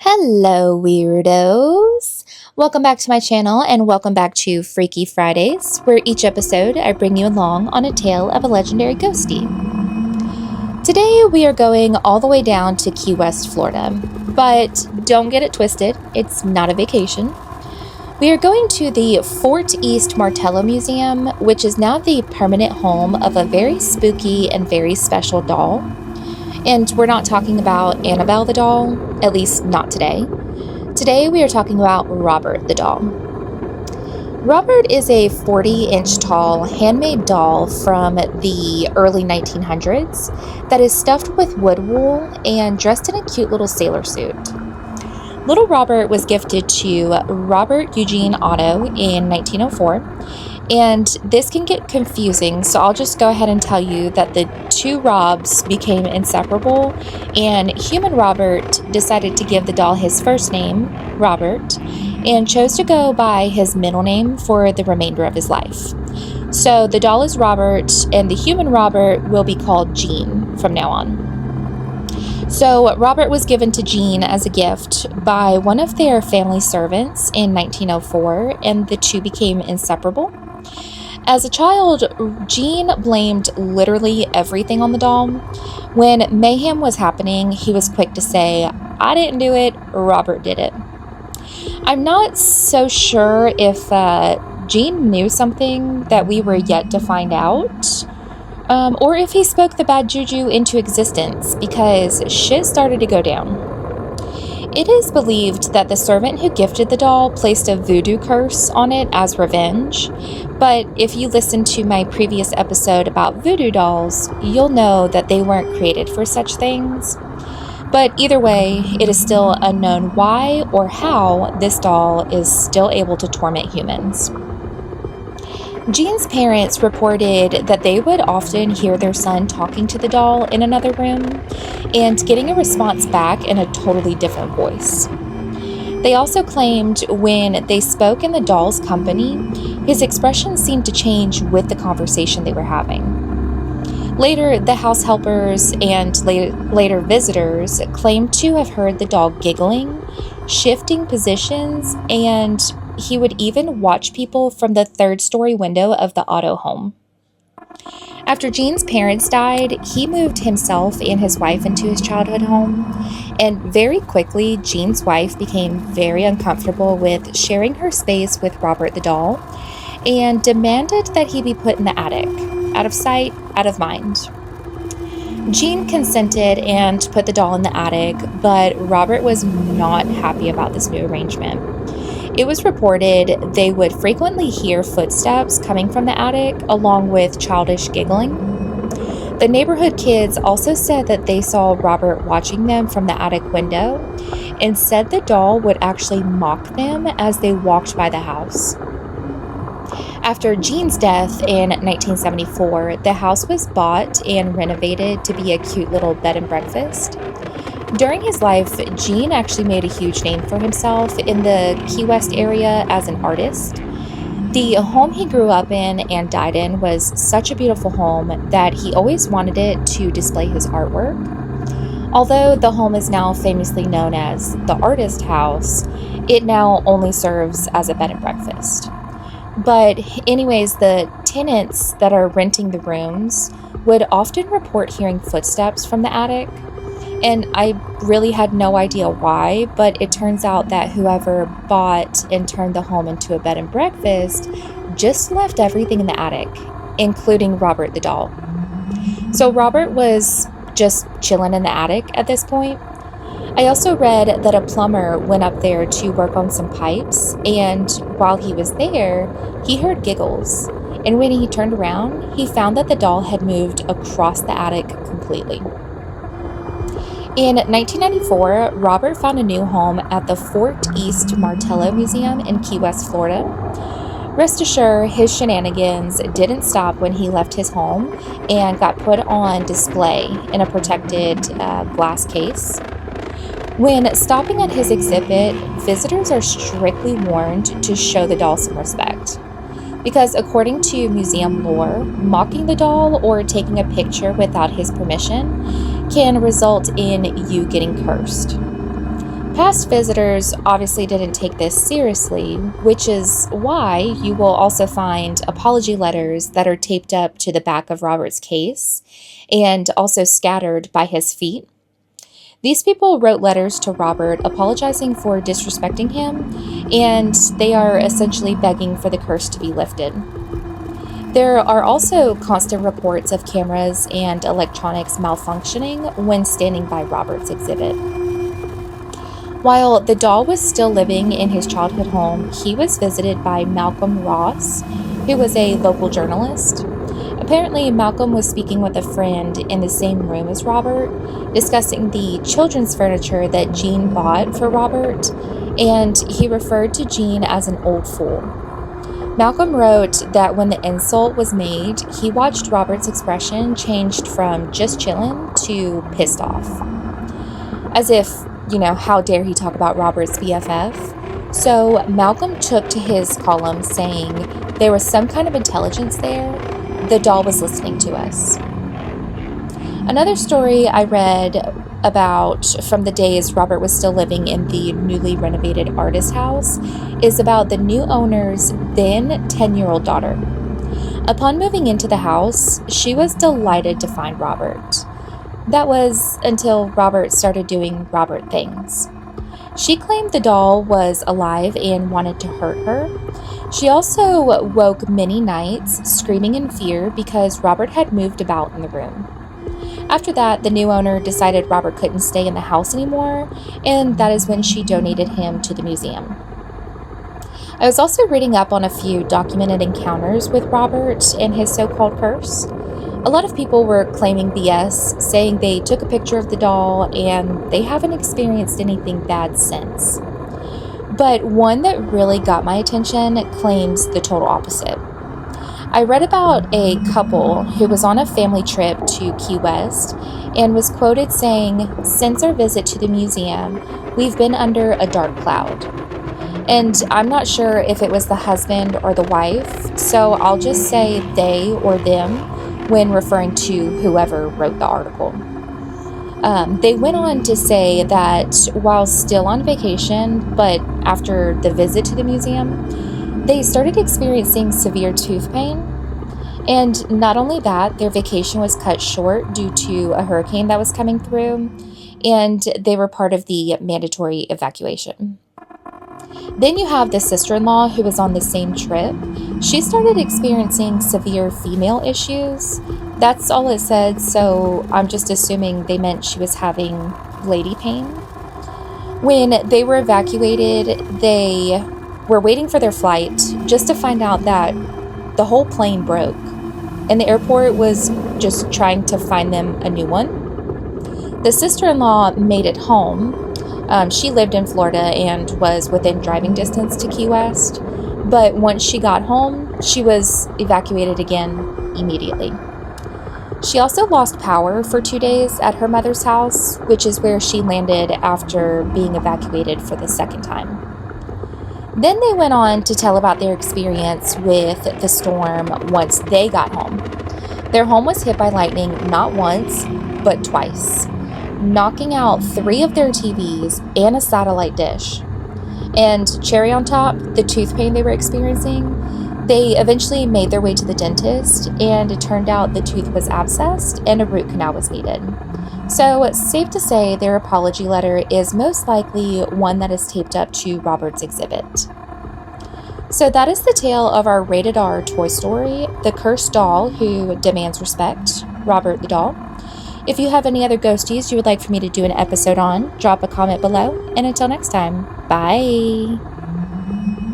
Hello, weirdos! Welcome back to my channel and welcome back to Freaky Fridays, where each episode I bring you along on a tale of a legendary ghostie. Today we are going all the way down to Key West, Florida, but don't get it twisted, it's not a vacation. We are going to the Fort East Martello Museum, which is now the permanent home of a very spooky and very special doll. And we're not talking about Annabelle the doll, at least not today. Today we are talking about Robert the doll. Robert is a 40-inch tall handmade doll from the early 1900s that is stuffed with wood wool and dressed in a cute little sailor suit. Little Robert was gifted to Robert Eugene Otto in 1904. And this can get confusing, so I'll just go ahead and tell you that the two Robs became inseparable, and human Robert decided to give the doll his first name, Robert, and chose to go by his middle name for the remainder of his life. So the doll is Robert, and the human Robert will be called Jean from now on. So Robert was given to Jean as a gift by one of their family servants in 1904, and the two became inseparable. As a child, Jean blamed literally everything on the doll. When mayhem was happening, he was quick to say, "I didn't do it, Robert did it." I'm not so sure if Jean knew something that we were yet to find out, or if he spoke the bad juju into existence, because shit started to go down. It is believed that the servant who gifted the doll placed a voodoo curse on it as revenge, but if you listen to my previous episode about voodoo dolls, you'll know that they weren't created for such things. But either way, it is still unknown why or how this doll is still able to torment humans. Jean's parents reported that they would often hear their son talking to the doll in another room and getting a response back in a totally different voice. They also claimed when they spoke in the doll's company, his expression seemed to change with the conversation they were having. Later, the house helpers and later visitors claimed to have heard the doll giggling, shifting positions, and he would even watch people from the third-story window of the Otto home. After Jean's parents died, he moved himself and his wife into his childhood home, and very quickly, Jean's wife became very uncomfortable with sharing her space with Robert the doll and demanded that he be put in the attic, out of sight, out of mind. Jean consented and put the doll in the attic, but Robert was not happy about this new arrangement. It was reported they would frequently hear footsteps coming from the attic, along with childish giggling. The neighborhood kids also said that they saw Robert watching them from the attic window and said the doll would actually mock them as they walked by the house. After Jean's death in 1974, the house was bought and renovated to be a cute little bed and breakfast. During his life, Jean actually made a huge name for himself in the Key West area as an artist. The home he grew up in and died in was such a beautiful home that he always wanted it to display his artwork. Although the home is now famously known as the Artist House, it now only serves as a bed and breakfast. But anyways, the tenants that are renting the rooms would often report hearing footsteps from the attic. And I really had no idea why, but it turns out that whoever bought and turned the home into a bed and breakfast just left everything in the attic, including Robert the doll. So Robert was just chilling in the attic at this point. I also read that a plumber went up there to work on some pipes, and while he was there, he heard giggles. And when he turned around, he found that the doll had moved across the attic completely. In 1994, Robert found a new home at the Fort East Martello Museum in Key West, Florida. Rest assured, his shenanigans didn't stop when he left his home and got put on display in a protected glass case. When stopping at his exhibit, visitors are strictly warned to show the doll some respect. Because according to museum lore, mocking the doll or taking a picture without his permission can result in you getting cursed. Past visitors obviously didn't take this seriously, which is why you will also find apology letters that are taped up to the back of Robert's case and also scattered by his feet. These people wrote letters to Robert apologizing for disrespecting him, and they are essentially begging for the curse to be lifted. There are also constant reports of cameras and electronics malfunctioning when standing by Robert's exhibit. While the doll was still living in his childhood home, he was visited by Malcolm Ross, who was a local journalist. Apparently, Malcolm was speaking with a friend in the same room as Robert, discussing the children's furniture that Jean bought for Robert, and he referred to Jean as an old fool. Malcolm wrote that when the insult was made, he watched Robert's expression changed from just chillin' to pissed off. As if, how dare he talk about Robert's BFF? So Malcolm took to his column saying there was some kind of intelligence there. The doll was listening to us. Another story I read about from the days Robert was still living in the newly renovated artist house is about the new owner's then 10-year-old daughter. Upon moving into the house, she was delighted to find Robert. That was until Robert started doing Robert things. She claimed the doll was alive and wanted to hurt her. She also woke many nights screaming in fear because Robert had moved about in the room. After that, the new owner decided Robert couldn't stay in the house anymore, and that is when she donated him to the museum. I was also reading up on a few documented encounters with Robert and his so-called curse. A lot of people were claiming BS, saying they took a picture of the doll and they haven't experienced anything bad since. But one that really got my attention claims the total opposite. I read about a couple who was on a family trip to Key West and was quoted saying, "Since our visit to the museum, we've been under a dark cloud." And I'm not sure if it was the husband or the wife, so I'll just say they or them when referring to whoever wrote the article. They went on to say that while still on vacation, but after the visit to the museum, they started experiencing severe tooth pain. And not only that, their vacation was cut short due to a hurricane that was coming through, and they were part of the mandatory evacuation. Then you have the sister-in-law who was on the same trip. She started experiencing severe female issues. That's all it said, so I'm just assuming they meant she was having lady pain. When they were evacuated, they were waiting for their flight just to find out that the whole plane broke, and the airport was just trying to find them a new one. The sister-in-law made it home. She lived in Florida and was within driving distance to Key West, but once she got home, she was evacuated again immediately. She also lost power for 2 days at her mother's house, which is where she landed after being evacuated for the second time. Then they went on to tell about their experience with the storm once they got home. Their home was hit by lightning not once, but twice, knocking out 3 of their TVs and a satellite dish. And cherry on top, the tooth pain they were experiencing, they eventually made their way to the dentist, and it turned out the tooth was abscessed and a root canal was needed. So it's safe to say their apology letter is most likely one that is taped up to Robert's exhibit. So that is the tale of our rated R Toy Story, The Cursed Doll Who Demands Respect, Robert the Doll. If you have any other ghosties you would like for me to do an episode on, drop a comment below, and until next time, bye!